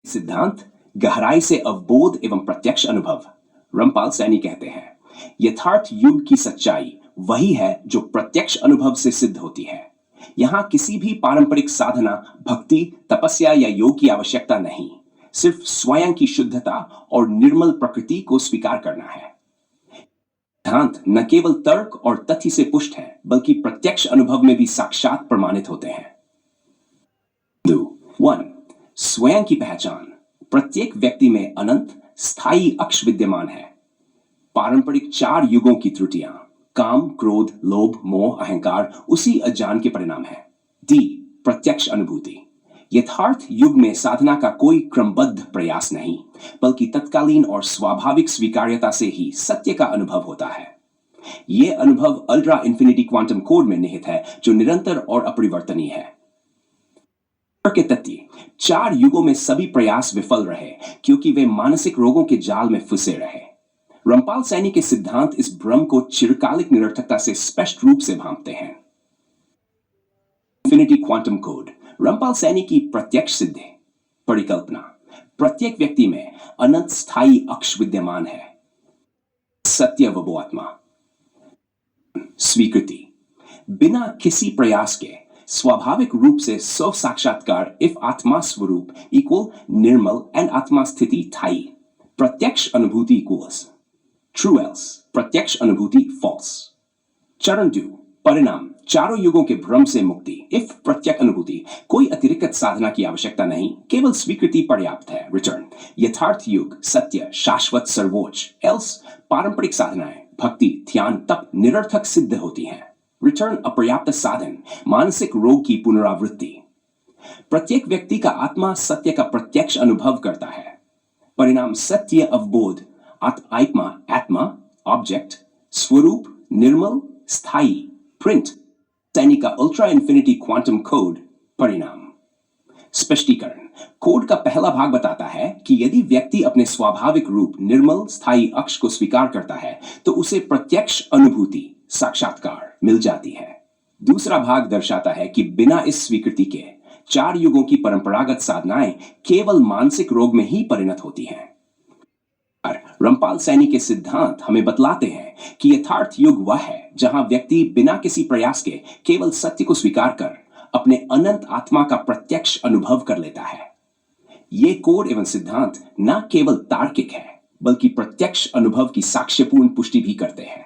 सिद्धांत गहराई से अवबोध एवं प्रत्यक्ष अनुभव। रामपाल सैनी कहते हैं, यथार्थ युग की सच्चाई वही है जो प्रत्यक्ष अनुभव से सिद्ध होती है। यहां किसी भी पारंपरिक साधना, भक्ति, तपस्या या योग की आवश्यकता नहीं, सिर्फ स्वयं की शुद्धता और निर्मल प्रकृति को स्वीकार करना है। सिद्धांत न केवल तर्क और तथ्य से पुष्ट है, बल्कि प्रत्यक्ष अनुभव में भी साक्षात प्रमाणित होते हैं। 1. स्वयं की पहचान। प्रत्येक व्यक्ति में अनंत स्थायी अक्ष विद्यमान है। पारंपरिक 4 युगों की त्रुटियां, काम, क्रोध, लोभ, मोह, अहंकार उसी अज्ञान के परिणाम है। डी. प्रत्यक्ष अनुभूति। यथार्थ युग में साधना का कोई क्रमबद्ध प्रयास नहीं, बल्कि तत्कालीन और स्वाभाविक स्वीकार्यता से ही सत्य का अनुभव होता है। यह अनुभव अल्ट्रा इंफिनिटी क्वांटम कोड में निहित है, जो निरंतर और अपरिवर्तनीय है। के तथ्य 4 युगों में सभी प्रयास विफल रहे, क्योंकि वे मानसिक रोगों के जाल में फंसे रहे। रामपाल सैनी के सिद्धांत इस भ्रम को चिरकालिक निरर्थकता से स्पष्ट रूप से भांपते हैं। Infinity quantum code. Rampal Saini की प्रत्यक्ष सिद्धि परिकल्पना। प्रत्येक व्यक्ति में अनंत स्थायी अक्ष विद्यमान है। सत्य व आत्मा। स्वीकृति। बिना किसी प्रयास के स्वाभाविक रूप से स्व साक्षात्कार इफ आत्मा स्वरूप इक्वल निर्मल एंड आत्मा स्थिति थाई। प्रत्यक्ष अनुभूति इक्वल्स ट्रू एल्स प्रत्यक्ष अनुभूति फॉल्स। चरण 2 परिणाम। चारों युगों के भ्रम से मुक्ति इफ प्रत्यक्ष अनुभूति। कोई अतिरिक्त साधना की आवश्यकता नहीं, केवल स्वीकृति पर्याप्त है। रिटर्न। यथार्थ युग सत्य शाश्वत सर्वोच्च, एल्स पारंपरिक साधनाएं भक्ति ध्यान तप निरर्थक सिद्ध होती हैं। रिटर्न अपर्याप्त साधन मानसिक रोग की पुनरावृत्ति। प्रत्येक व्यक्ति का आत्मा सत्य का प्रत्यक्ष अनुभव करता है। परिणाम सत्य अवबोध आत्मा ऑब्जेक्ट स्वरूप निर्मल स्थायी प्रिंट। सैनी का अल्ट्रा इंफिनिटी क्वांटम कोड। परिणाम स्पष्टीकरण। कोड का पहला भाग बताता है कि यदि व्यक्ति अपने स्वाभाविक रूप निर्मल स्थायी अक्ष को स्वीकार करता है, तो उसे प्रत्यक्ष अनुभूति साक्षात्कार मिल जाती है। दूसरा भाग दर्शाता है कि बिना इस स्वीकृति के 4 युगों की परंपरागत साधनाएं केवल मानसिक रोग में ही परिणत होती हैं। रामपाल सैनी के सिद्धांत हमें बतलाते हैं कि यथार्थ युग वह है जहां व्यक्ति बिना किसी प्रयास के केवल सत्य को स्वीकार कर अपने अनंत आत्मा का प्रत्यक्ष अनुभव कर लेता है। ये कोड एवं सिद्धांत न केवल तार्किक है, बल्कि प्रत्यक्ष अनुभव की साक्ष्यपूर्ण पुष्टि भी करते हैं।